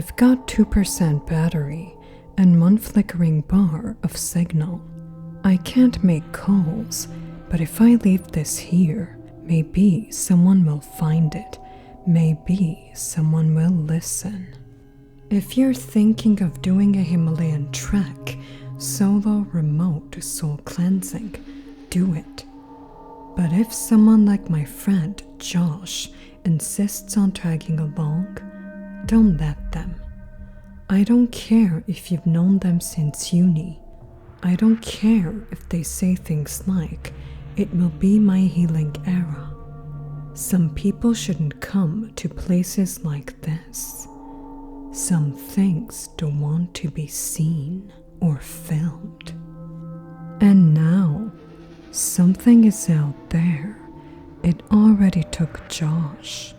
I've got 2% battery and one flickering bar of signal. I can't make calls, but if I leave this here, maybe someone will find it. Maybe someone will listen. If you're thinking of doing a Himalayan trek, solo remote soul cleansing, do it. But if someone like my friend Josh insists on tagging along, don't let them. I don't care if you've known them since uni. I don't care if they say things like, "It will be my healing era." Some people shouldn't come to places like this. Some things don't want to be seen or filmed. And now, something is out there. It already took Josh.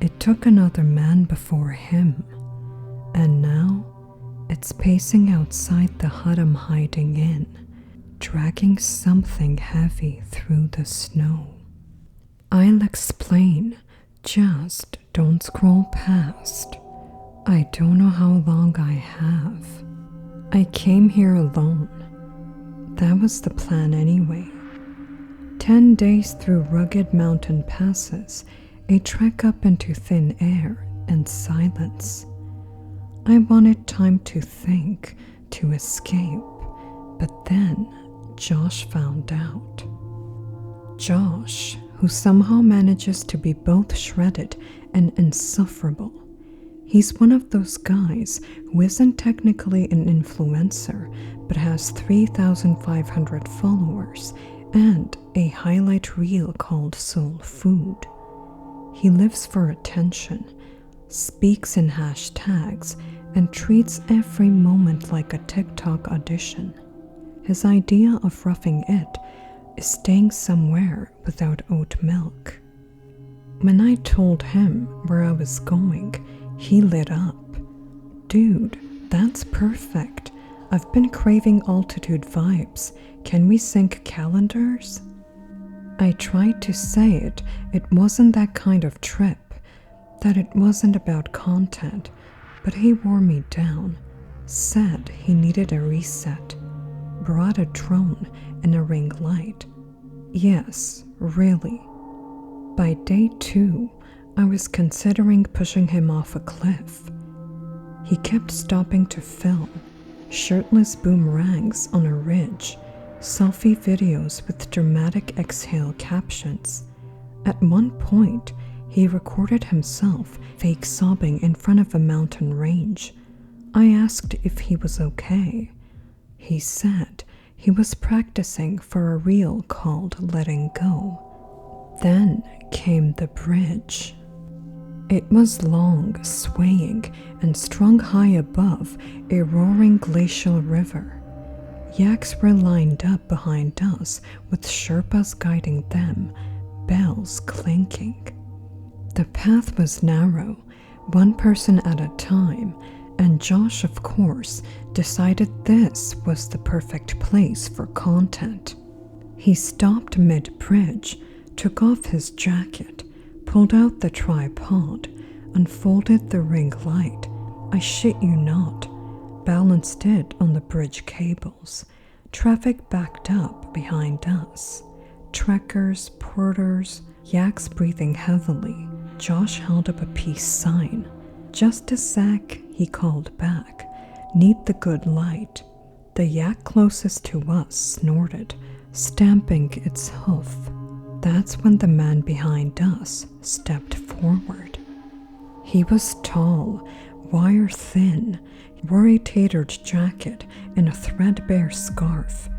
It took another man before him. And now, it's pacing outside the hut I'm hiding in, dragging something heavy through the snow. I'll explain, just don't scroll past. I don't know how long I have. I came here alone. That was the plan anyway. 10 days through rugged mountain passes, a trek up into thin air and silence. I wanted time to think, to escape, but then Josh found out. Josh, who somehow manages to be both shredded and insufferable. He's one of those guys who isn't technically an influencer, but has 3,500 followers and a highlight reel called Soul Food. He lives for attention, speaks in hashtags, and treats every moment like a TikTok audition. His idea of roughing it is staying somewhere without oat milk. When I told him where I was going, he lit up. "Dude, that's perfect. I've been craving altitude vibes. Can we sync calendars?" I tried to say it wasn't that kind of trip, that it wasn't about content, but he wore me down, said he needed a reset, brought a drone and a ring light. Yes, really. By day 2, I was considering pushing him off a cliff. He kept stopping to film, shirtless boomerangs on a ridge, selfie videos with dramatic exhale captions. At one point, he recorded himself fake sobbing in front of a mountain range. I asked if he was okay. He said he was practicing for a reel called Letting Go. Then came the bridge. It was long, swaying, and strung high above a roaring glacial river. Yaks were lined up behind us with Sherpas guiding them, bells clinking. The path was narrow, one person at a time, and Josh, of course, decided this was the perfect place for content. He stopped mid-bridge, took off his jacket, pulled out the tripod, unfolded the ring light. I shit you not, balanced it on the bridge cables. Traffic backed up behind us. Trekkers, porters, yaks breathing heavily. Josh held up a peace sign. "Just a sec," he called back. "Need the good light." The yak closest to us snorted, stamping its hoof. That's when the man behind us stepped forward. He was tall, wire-thin, wore a tatered jacket and a threadbare scarf.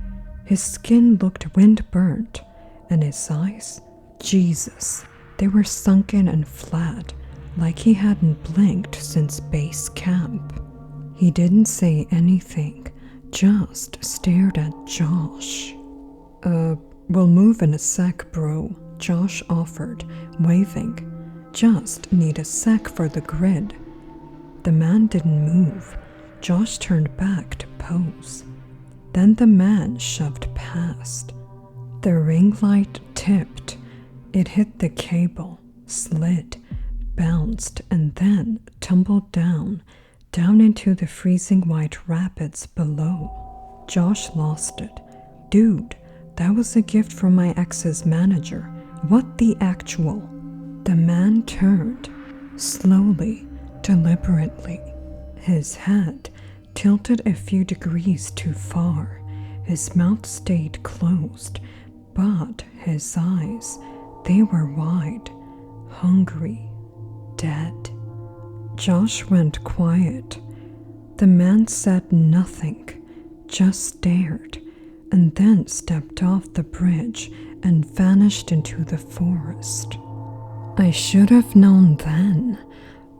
His skin looked wind-burnt, and his eyes, Jesus, they were sunken and flat, like he hadn't blinked since base camp. He didn't say anything, just stared at Josh. We'll move in a sec, bro," Josh offered, waving. "Just need a sec for the grid." The man didn't move. Josh turned back to pose. Then the man shoved past. The ring light tipped. It hit the cable, slid, bounced, and then tumbled down, down into the freezing white rapids below. Josh lost it. Dude, that was a gift from my ex's manager. What the actual? The man turned, slowly, deliberately. His head tilted a few degrees too far. His mouth stayed closed, but his eyes, they were wide, hungry, dead. Josh went quiet. The man said nothing, just stared, and then stepped off the bridge and vanished into the forest. I should have known then.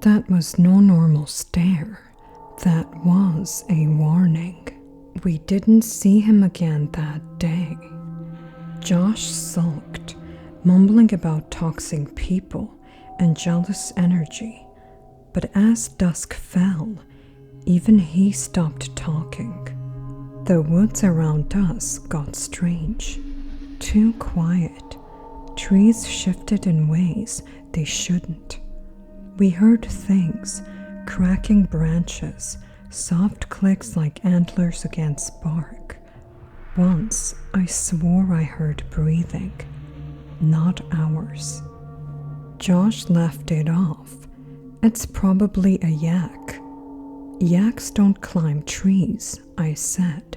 That was no normal stare. That was a warning. We didn't see him again that day. Josh sulked, mumbling about toxic people and jealous energy. But as dusk fell, even he stopped talking. The woods around us got strange, too quiet. Trees shifted in ways they shouldn't. We heard things, cracking branches, soft clicks like antlers against bark. Once I swore I heard breathing, not ours. Josh laughed it off. It's probably a yak. Yaks don't climb trees, I said.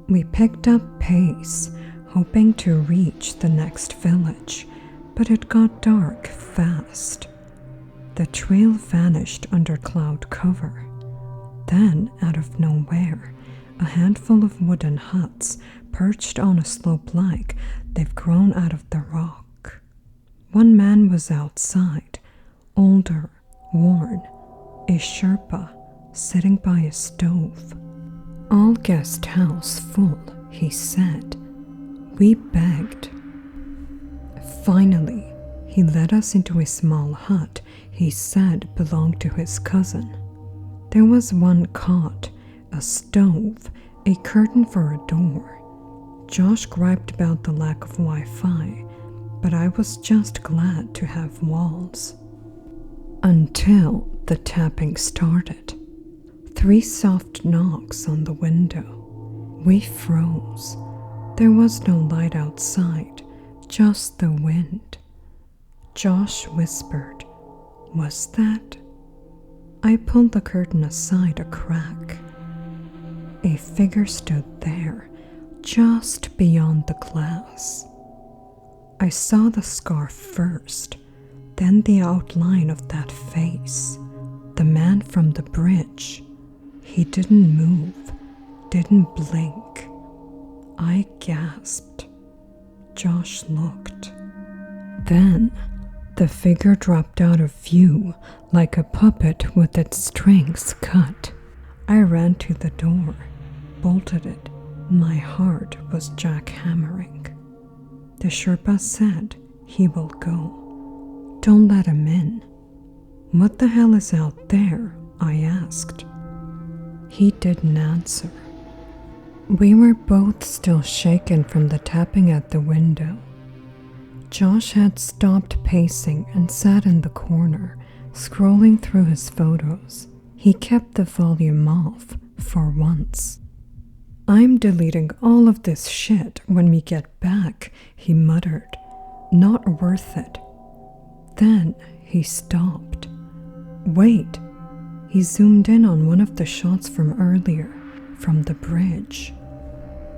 We picked up pace, hoping to reach the next village, but it got dark fast. The trail vanished under cloud cover. Then, out of nowhere, a handful of wooden huts perched on a slope like they've grown out of the rock. One man was outside, older, worn, a Sherpa, sitting by a stove. All guest house full, he said. We begged. Finally, he led us into a small hut he said belonged to his cousin. There was one cot, a stove, a curtain for a door. Josh griped about the lack of Wi-Fi, but I was just glad to have walls. Until the tapping started. 3 soft knocks on the window. We froze. There was no light outside, just the wind. Josh whispered, "Was that?" I pulled the curtain aside a crack. A figure stood there, just beyond the glass. I saw the scarf first, then the outline of that face. The man from the bridge. He didn't move, didn't blink. I gasped. Josh looked. Then the figure dropped out of view like a puppet with its strings cut. I ran to the door, bolted it. My heart was jackhammering. The Sherpa said he will go. Don't let him in. What the hell is out there? I asked. He didn't answer. We were both still shaken from the tapping at the window. Josh had stopped pacing and sat in the corner, scrolling through his photos. He kept the volume off, for once. I'm deleting all of this shit when we get back, he muttered. Not worth it. Then he stopped. Wait. He zoomed in on one of the shots from earlier, from the bridge.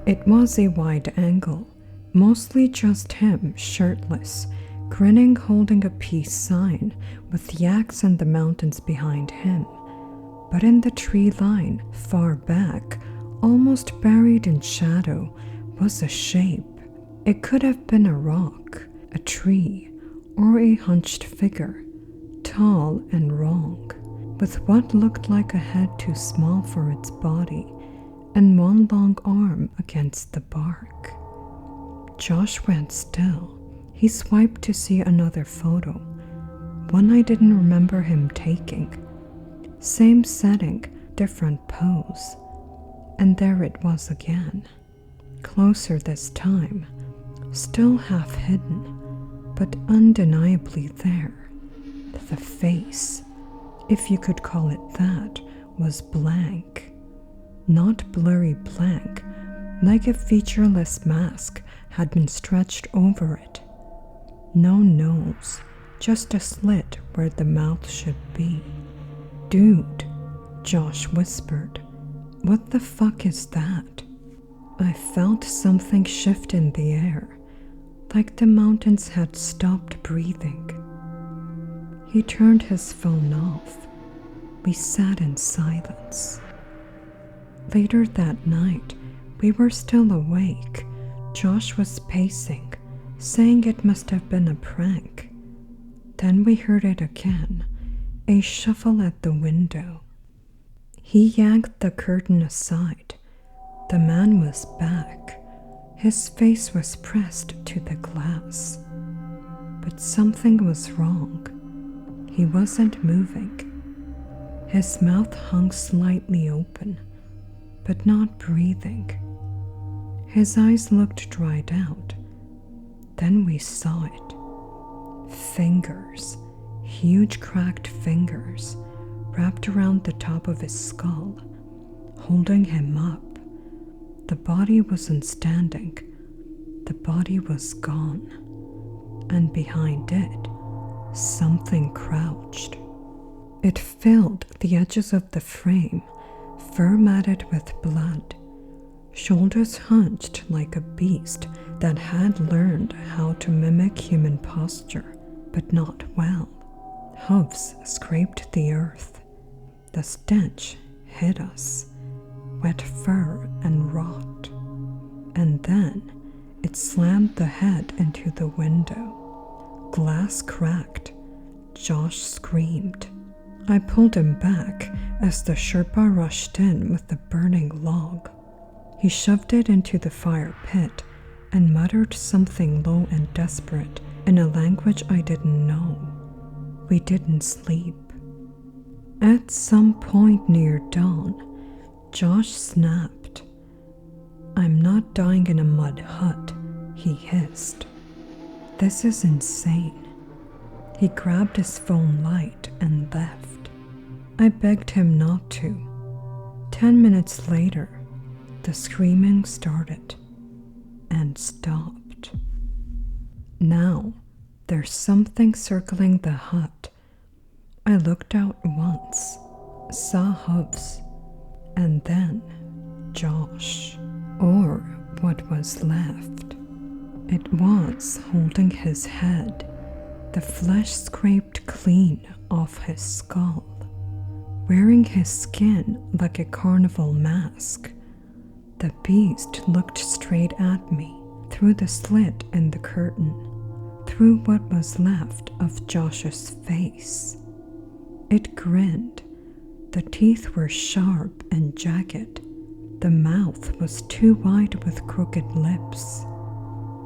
It was a wide angle, mostly just him, shirtless, grinning, holding a peace sign, with yaks and the mountains behind him. But in the tree line, far back, almost buried in shadow, was a shape. It could have been a rock, a tree, or a hunched figure, tall and wrong, with what looked like a head too small for its body, and one long arm against the bark. Josh went still. He swiped to see another photo, one I didn't remember him taking. Same setting, different pose. And there it was again. Closer this time, still half hidden, but undeniably there. The face, if you could call it that, was blank. Not blurry blank, like a featureless mask had been stretched over it. No nose, just a slit where the mouth should be. "Dude," Josh whispered. "What the fuck is that?" I felt something shift in the air, like the mountains had stopped breathing. He turned his phone off. We sat in silence. Later that night, we were still awake. Josh was pacing, saying it must have been a prank. Then we heard it again, a shuffle at the window. He yanked the curtain aside. The man was back. His face was pressed to the glass. But something was wrong. He wasn't moving. His mouth hung slightly open, but not breathing. His eyes looked dried out. Then we saw it. Fingers, huge cracked fingers, wrapped around the top of his skull, holding him up. The body wasn't standing. The body was gone. And behind it, something crouched. It filled the edges of the frame, fur matted with blood, shoulders hunched like a beast that had learned how to mimic human posture, but not well. Hooves scraped the earth. The stench hit us, wet fur and rot. And then it slammed the head into the window. Glass cracked. Josh screamed. I pulled him back as the Sherpa rushed in with the burning log. He shoved it into the fire pit and muttered something low and desperate in a language I didn't know. We didn't sleep. At some point near dawn, Josh snapped. "I'm not dying in a mud hut," he hissed. "This is insane." He grabbed his phone light and left. I begged him not to. 10 minutes later, the screaming started and stopped. Now, there's something circling the hut. I looked out once, saw hooves, and then Josh, or what was left. It was holding his head, the flesh scraped clean off his skull, wearing his skin like a carnival mask. The beast looked straight at me through the slit in the curtain, through what was left of Josh's face. It grinned. The teeth were sharp and jagged. The mouth was too wide with crooked lips.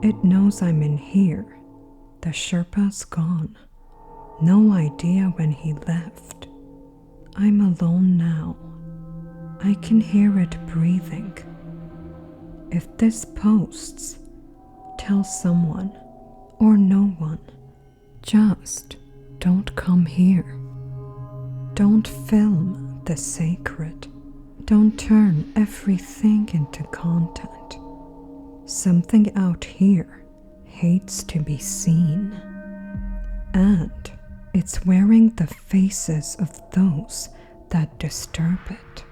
It knows I'm in here. The Sherpa's gone. No idea when he left. I'm alone now. I can hear it breathing. If this posts, tell someone or no one. Just don't come here. Don't film the sacred. Don't turn everything into content. Something out here hates to be seen. And it's wearing the faces of those that disturb it.